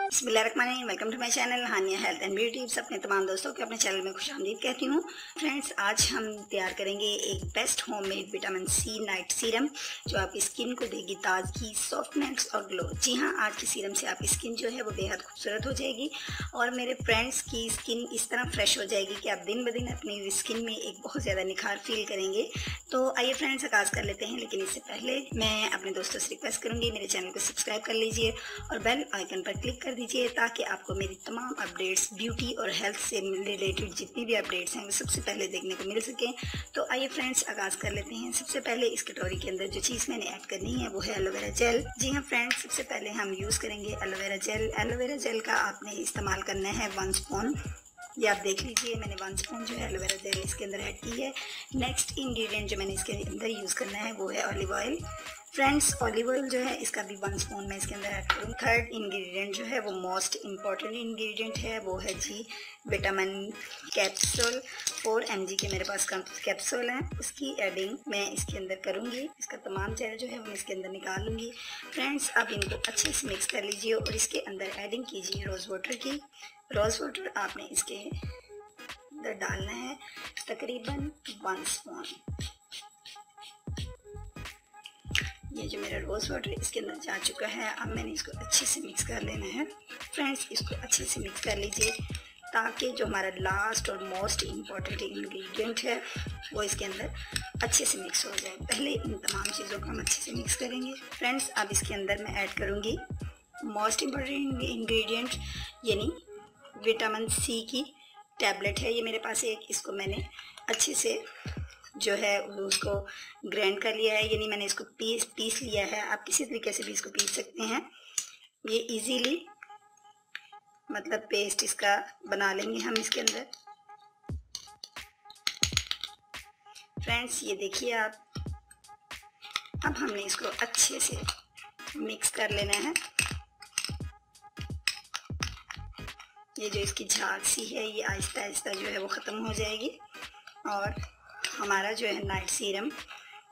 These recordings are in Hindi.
बिस्मिल्लाहिर्रहमानिर्रहीम। Welcome to my channel Hania health and beauty tips. अपने तमाम दोस्तों के अपने चैनल में खुशामदीद कहती हूँ। फ्रेंड्स, आज हम तैयार करेंगे एक best homemade vitamin C night serum जो आपकी स्किन को देगी ताजगी, सॉफ्टनेस और ग्लो। जी हाँ, आज की सीरम से आपकी स्किन जो है वो बेहद खूबसूरत हो जाएगी और मेरे फ्रेंड्स की स्किन इस तरह फ्रेश हो जाएगी कि आप दिन ब दिन अपनी स्किन में एक बहुत ज़्यादा निखार फील करेंगे। तो आइए फ्रेंड्स, आगाज़ कर लेते हैं। लेकिन इससे पहले मैं अपने दोस्तों से रिक्वेस्ट करूँगी, मेरे चैनल को सब्सक्राइब कर लीजिए और बेल आइकन पर क्लिक कर दीजिए ताकि आपको मेरी तमाम अपडेट्स ब्यूटी और हेल्थ से रिलेटेड जितनी भी अपडेट्स हैं वो सबसे पहले देखने को मिल सकें। तो आइए फ्रेंड्स, आगाज़ कर लेते हैं। सबसे पहले इस कटोरी के अंदर जो चीज़ मैंने ऐड करनी है वो है एलोवेरा जेल। जी हाँ फ्रेंड्स, सबसे पहले हम यूज़ करेंगे एलोवेरा जेल। एलोवेरा जेल का आपने इस्तेमाल करना है 1 स्पून। ये आप देख लीजिए, मैंने 1 स्पून जो है एलोवेरा जेल इसके अंदर ऐड की है। नेक्स्ट इंग्रेडिएंट जो मैंने इसके अंदर यूज़ करना है वो है olive oil. Friends, olive oil जो है इसका भी 1 स्पून मैं इसके अंदर ऐड करूँ। थर्ड इंग्रेडिएंट जो है वो मोस्ट इम्पॉर्टेंट इंग्रेडिएंट है, वो है जी विटामिन कैप्सूल। 4 mg के मेरे पास कैप्सूल हैं, उसकी एडिंग मैं इसके अंदर करूँगी। इसका तमाम जेल जो है वो इसके अंदर निकाल लूँगी। फ्रेंड्स, अब इनको अच्छे से मिक्स कर लीजिए और इसके अंदर एडिंग कीजिए रोज़ वाटर की। रोज़ वाटर आपने इसके अंदर डालना है तकरीबन 1 स्पून। ये जो मेरा रोज़ वाटर इसके अंदर जा चुका है, अब मैंने इसको अच्छे से मिक्स कर लेना है। फ्रेंड्स, इसको अच्छे से मिक्स कर लीजिए ताकि जो हमारा लास्ट और मोस्ट इम्पॉर्टेंट इंग्रेडिएंट है वो इसके अंदर अच्छे से मिक्स हो जाए। पहले इन तमाम चीज़ों को हम अच्छे से मिक्स करेंगे। फ्रेंड्स, अब इसके अंदर मैं ऐड करूँगी मोस्ट इम्पॉर्टेंट इंग्रेडिएंट यानी विटामिन सी की टैबलेट है ये मेरे पास एक। इसको मैंने अच्छे से जो है उसको ग्राइंड कर लिया है, यानी मैंने इसको पीस लिया है। आप किसी तरीके से भी इसको पीस सकते हैं। ये इजीली मतलब पेस्ट इसका बना लेंगे हम इसके अंदर। फ्रेंड्स, ये देखिए आप, अब हमने इसको अच्छे से मिक्स कर लेना है। ये जो इसकी झाग सी है ये आहिस्ता आहिस्ता जो है वो ख़त्म हो जाएगी और हमारा जो है नाइट सीरम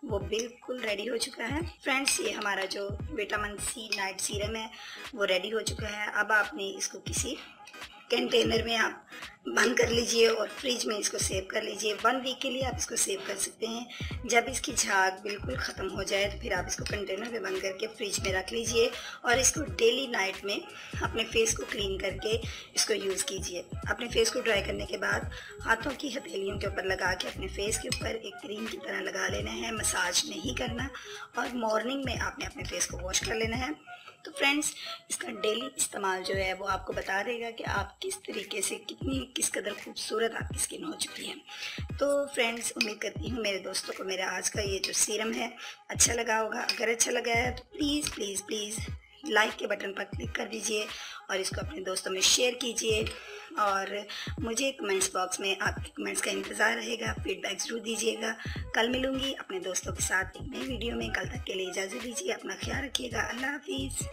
वो बिल्कुल रेडी हो चुका है। फ्रेंड्स, ये हमारा जो विटामिन सी नाइट सीरम है वो रेडी हो चुका है। अब आपने इसको किसी कंटेनर में आप बंद कर लीजिए और फ्रिज में इसको सेव कर लीजिए। 1 वीक के लिए आप इसको सेव कर सकते हैं। जब इसकी झाग बिल्कुल ख़त्म हो जाए तो फिर आप इसको कंटेनर में बंद करके फ्रिज में रख लीजिए और इसको डेली नाइट में अपने फेस को क्लीन करके इसको यूज़ कीजिए। अपने फेस को ड्राई करने के बाद हाथों की हथेलियों के ऊपर लगा के अपने फेस के ऊपर एक क्रीम की तरह लगा लेना है, मसाज नहीं करना। और मॉर्निंग में आपने अपने फेस को वॉश कर लेना है। तो फ्रेंड्स, इसका डेली इस्तेमाल जो है वो आपको बता देगा कि आप किस तरीके से किस कदर खूबसूरत आपकी स्किन हो चुकी है। तो फ्रेंड्स, उम्मीद करती हूँ मेरे दोस्तों को मेरा आज का ये जो सीरम है अच्छा लगा होगा। अगर अच्छा लगा है तो प्लीज़ प्लीज़ प्लीज़ लाइक के बटन पर क्लिक कर दीजिए और इसको अपने दोस्तों में शेयर कीजिए। और मुझे कमेंट्स बॉक्स में आपके कमेंट्स का इंतज़ार रहेगा, फीडबैक ज़रूर दीजिएगा। कल मिलूँगी अपने दोस्तों के साथ एक नई वीडियो में। कल तक के लिए इजाज़त दीजिए, अपना ख्याल रखिएगा। अल्लाह हाफिज़।